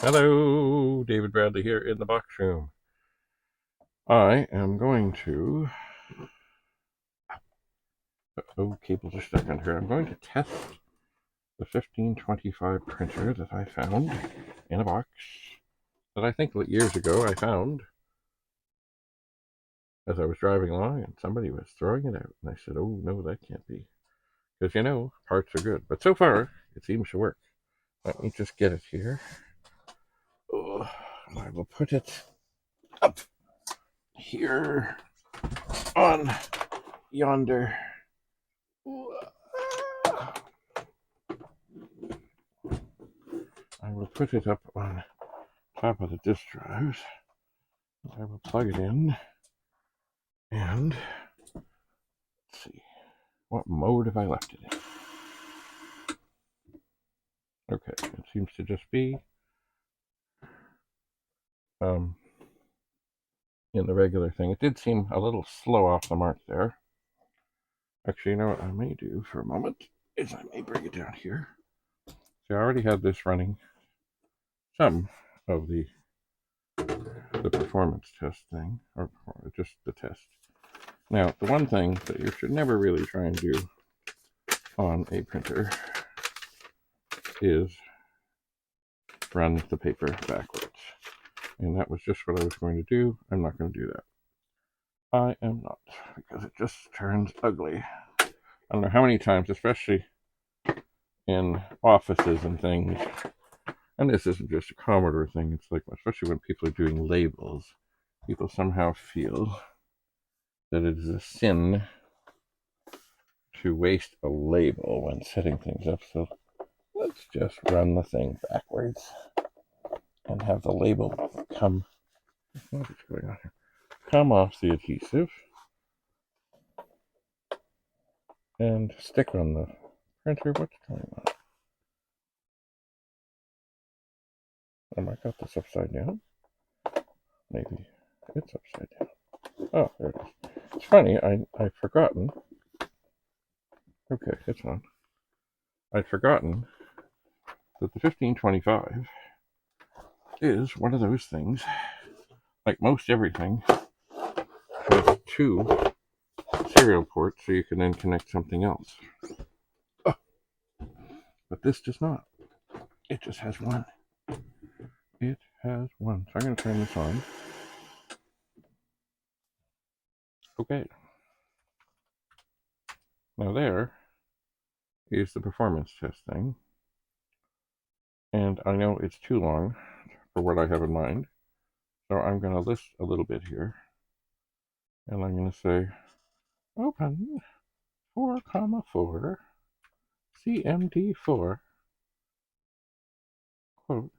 Hello, David Bradley here in the box room. I am going to... Oh, cables are stuck on here. I'm going to test the 1525 printer that I found in a box that I think years ago I found as I was driving along and somebody was throwing it out. And I said, oh, no, that can't be. Because, you know, parts are good. But so far, it seems to work. Let me just get it here. Oh, I will put it up here on yonder. I will put it up on top of the disk drives. I will plug it in and let's see, what mode have I left it in? Okay, it seems to just be in the regular thing. It did seem a little slow off the mark there. Actually, you know what I may do for a moment is I may bring it down here. See, I already had this running some of the performance test thing, or just the test. Now, the one thing that you should never really try and do on a printer is run the paper backwards. And that was just what I was going to do. I'm not going to do that. I am not, because it just turns ugly. I don't know how many times, especially in offices and things, and this isn't just a Commodore thing, it's like, especially when people are doing labels, people somehow feel that it is a sin to waste a label when setting things up. So let's just run the thing backwards and have the label come, what is going on here? Come off the adhesive and stick on the printer. What's going on? I got this upside down. Maybe it's upside down. Oh, there it is. It's funny, I'd forgotten. Okay, it's on. I'd forgotten that the 1525 is one of those things, like most everything, has two serial ports so you can then connect something else. Oh, but this does not. It just has one. It has one. So I'm going to turn this on. Okay. Now there is the performance test thing. And I know it's too long for what I have in mind. So I'm going to list a little bit here. And I'm going to say, open 4,4 CMD4 quote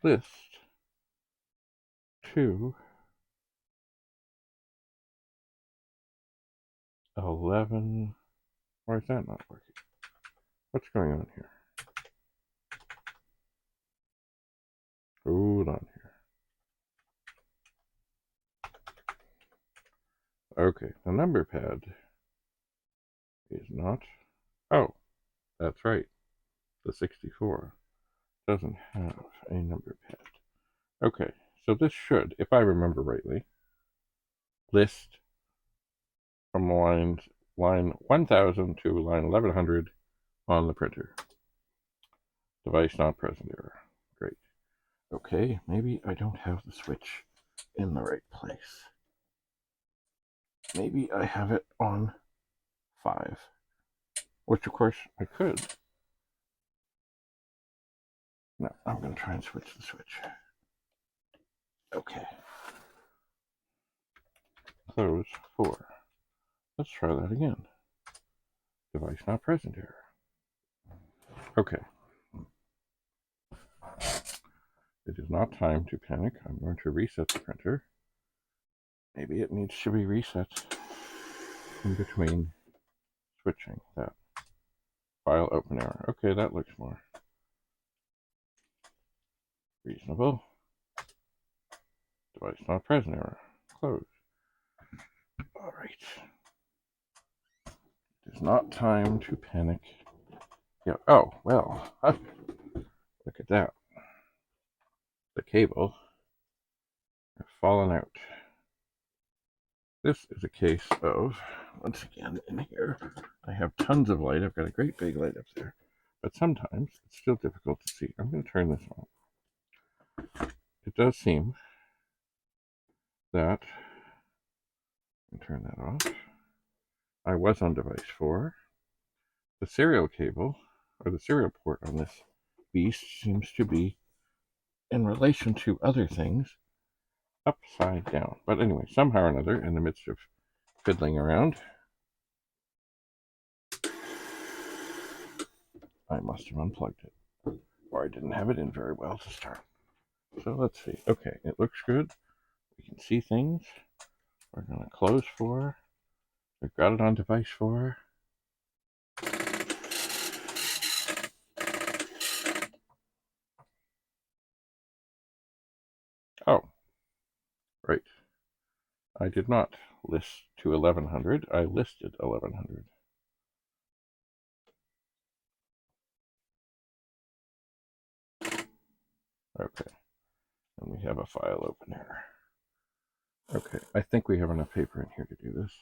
list to 11. Why is that not working? What's going on here? Hold on here. Okay, the number pad is not. Oh, that's right. The 64 doesn't have a number pad. Okay, so this should, if I remember rightly, list from line 1000 to line 1100 on the printer. Device not present error. Great. Okay, maybe I don't have the switch in the right place. Maybe I have it on 5, which of course I could. No, I'm going to try and switch the switch. Okay. Close 4. Let's try that again. Device not present error. Okay. It is not time to panic. I'm going to reset the printer. Maybe it needs to be reset in between switching. That. File open error. Okay, that looks more reasonable. Device not present error. Close. All right. It is not time to panic. Yeah. Oh, well. Look at that. cable have fallen out. This is a case of, once again, in here, I have tons of light. I've got a great big light up there, but sometimes it's still difficult to see. I'm going to turn this on. It does seem that, turn that off. I was on device 4. The serial cable, or the serial port on this beast seems to be, in relation to other things, upside down. But anyway, somehow or another, in the midst of fiddling around, I must have unplugged it, or I didn't have it in very well to start. So let's see. Okay, it looks good. We can see things. We're going to close 4. We've got it on device 4. Oh, right. I did not list to 1100. I listed 1100. Okay, and we have a file open here. Okay, I think we have enough paper in here to do this.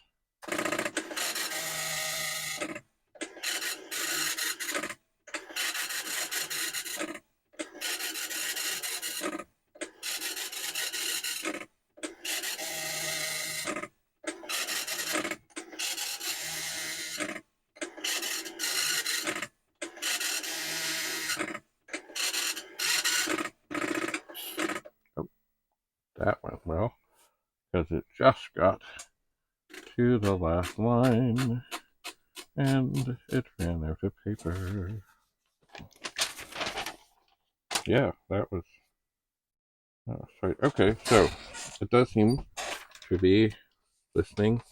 Oh, that went well, because it just got to the last line, and it ran out of paper. Yeah, that was right. Okay, so it does seem to be listening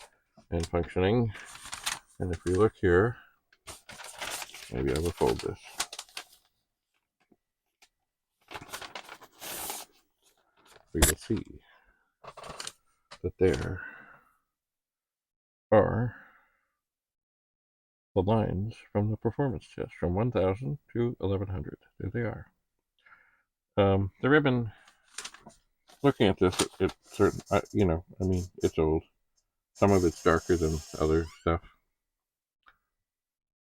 and functioning. And if we look here, maybe I will fold this. We will see that there are the lines from the performance test from 1000 to 1100. There they are. The ribbon, looking at this, it's certain, it's old. Some of it's darker than other stuff,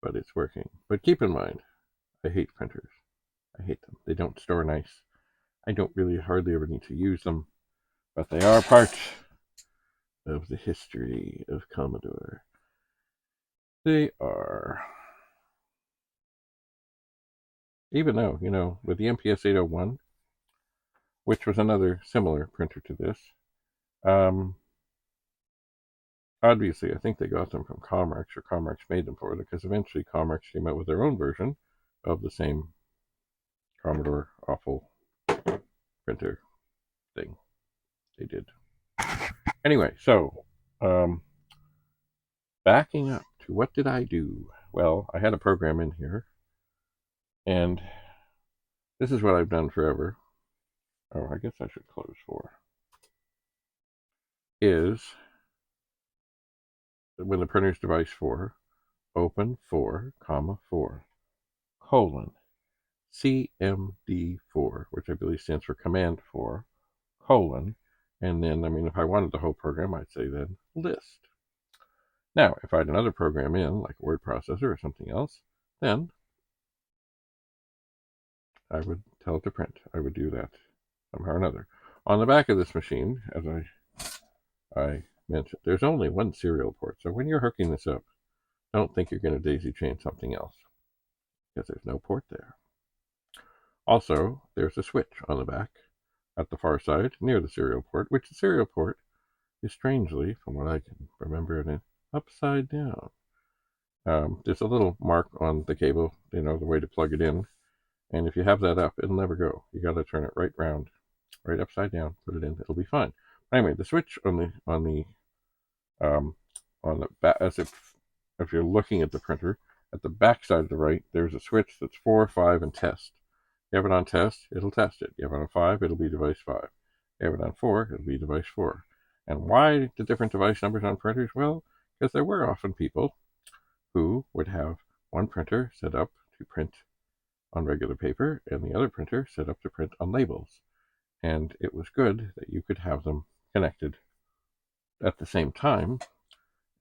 but it's working. But keep in mind, I hate printers. I hate them. They don't store nice. I don't really hardly ever need to use them, but they are part of the history of Commodore. They are. Even though, with the MPS 801, which was another similar printer to this, obviously I think they got them from Comrex, or Comrex made them for them, because eventually Comrex came out with their own version of the same Commodore awful printer thing. They did. Anyway, so backing up to what did I do? Well, I had a program in here, and this is what I've done forever. Oh, I guess I should close 4. Is when the printer's device 4, open 4, 4, CMD4, which I believe stands for Command 4, and then, if I wanted the whole program, I'd say then list. Now, if I had another program in, like a word processor or something else, then I would tell it to print. I would do that somehow or another. On the back of this machine, as I mentioned, there's only one serial port. So when you're hooking this up, don't think you're going to daisy chain something else, because there's no port there. Also, there's a switch on the back at the far side near the serial port, which the serial port is strangely, from what I can remember, it upside down. There's a little mark on the cable, the way to plug it in. And if you have that up, it'll never go. You got to turn it right round, right upside down, put it in. It'll be fine. Anyway, the switch on the back, as if you're looking at the printer, at the back side of the right, there's a switch that's 4, 5, and test. You have it on test, it'll test it. You have it on 5, it'll be device 5. You have it on 4, it'll be device 4. And why the different device numbers on printers? Well, because there were often people who would have one printer set up to print on regular paper and the other printer set up to print on labels. and it was good that you could have them connected at the same time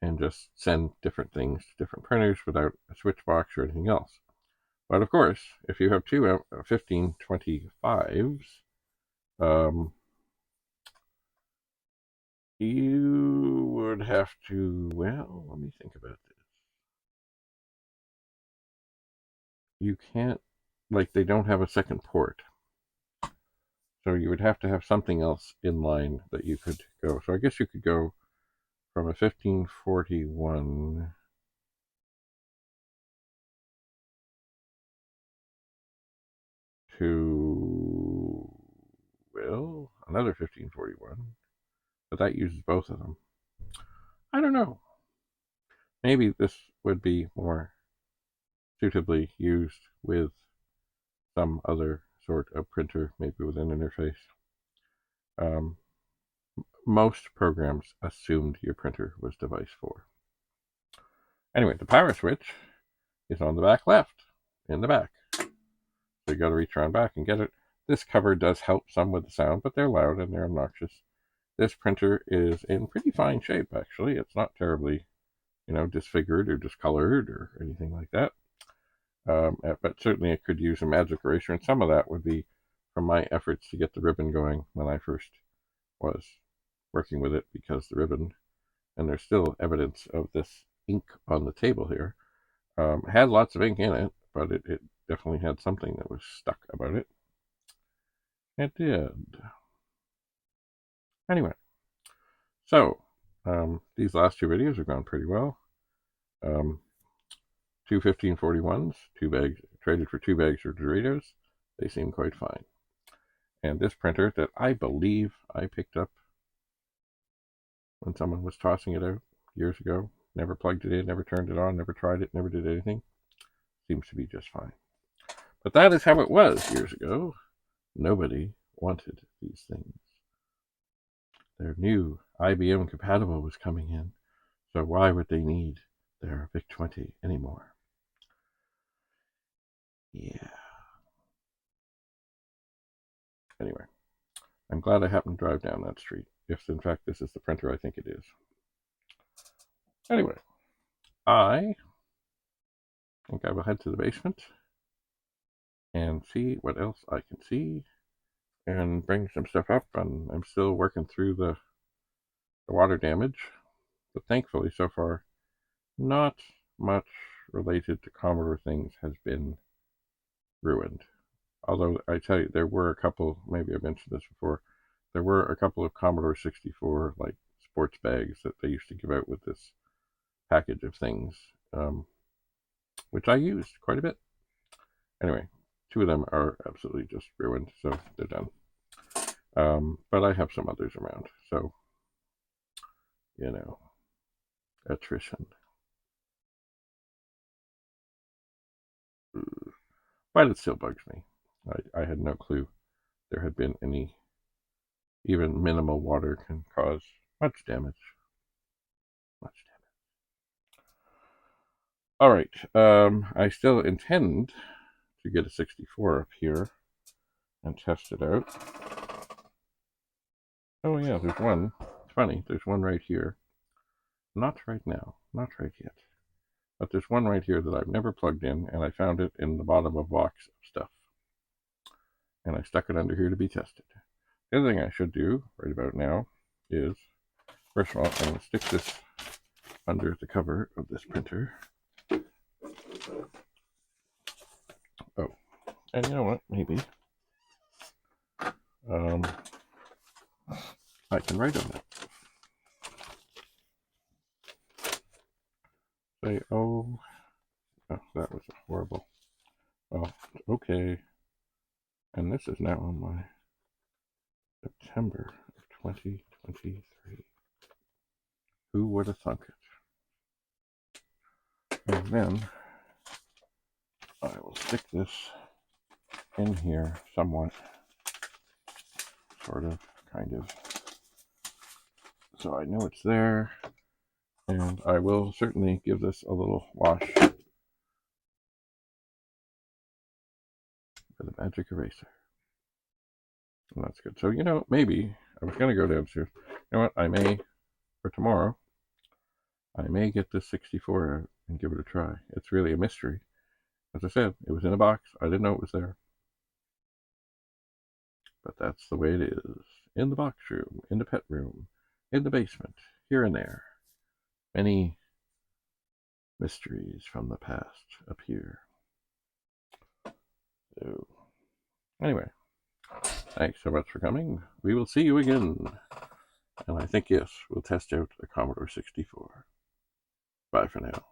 and just send different things to different printers without a switch box or anything else. But of course, if you have two 1525s, you would have to, well, let me think about this. You can't, like, they don't have a second port. So you would have to have something else in line that you could go. So I guess you could go from a 1541 to, well, another 1541. But that uses both of them. I don't know. Maybe this would be more suitably used with some other sort of printer, maybe with an interface. Most programs assumed your printer was device 4. Anyway, the power switch is on the back left, in the back. So you got to reach around back and get it. This cover does help some with the sound, but they're loud and they're obnoxious. This printer is in pretty fine shape, actually. It's not terribly, disfigured or discolored or anything like that. But certainly it could use a magic eraser, and some of that would be from my efforts to get the ribbon going when I first was working with it, because the ribbon, and there's still evidence of this ink on the table here, had lots of ink in it, but it definitely had something that was stuck about it. It did. Anyway, so these last two videos have gone pretty well. Two 1541s, 2 bags, traded for 2 bags of Doritos. They seem quite fine. And this printer that I believe I picked up when someone was tossing it out years ago, never plugged it in, never turned it on, never tried it, never did anything, seems to be just fine. But that is how it was years ago. Nobody wanted these things. Their new IBM compatible was coming in, so why would they need their Vic-20 anymore? Yeah. Anyway, I'm glad I happened to drive down that street, if in fact this is the printer I think it is. Anyway, I think I will head to the basement and see what else I can see and bring some stuff up. And I'm still working through the water damage, but thankfully so far not much related to Commodore things has been ruined. Although I tell you, there were a couple, maybe I mentioned this before, there were a couple of Commodore 64 like sports bags that they used to give out with this package of things, which I used quite a bit. Anyway, 2 of them are absolutely just ruined, so they're done. But I have some others around, so, attrition. But it still bugs me. I had no clue there had been any, even minimal water can cause much damage. All right, I still intend to get a 64 up here and test it out. Oh yeah, there's one. It's funny, there's one right here. Not right now, not right yet. But there's one right here that I've never plugged in, and I found it in the bottom of a box of stuff. And I stuck it under here to be tested. The other thing I should do right about now is, first of all, I'm going to stick this under the cover of this printer. Oh, and you know what? Maybe I can write on it. Say, oh, that was horrible. Oh, okay. And this is now on my September of 2023. Who would have thunk it? And then I will stick this in here somewhat, sort of, kind of, so I know it's there. And I will certainly give this a little wash with a magic eraser. And that's good. So, you know, maybe I was going to go downstairs. You know what? I may, for tomorrow, I may get this 64 out and give it a try. It's really a mystery. As I said, it was in a box. I didn't know it was there. But that's the way it is. In the box room, in the pet room, in the basement, here and there. Many mysteries from the past appear. So, anyway, thanks so much for coming. We will see you again. And I think, yes, we'll test out a Commodore 64. Bye for now.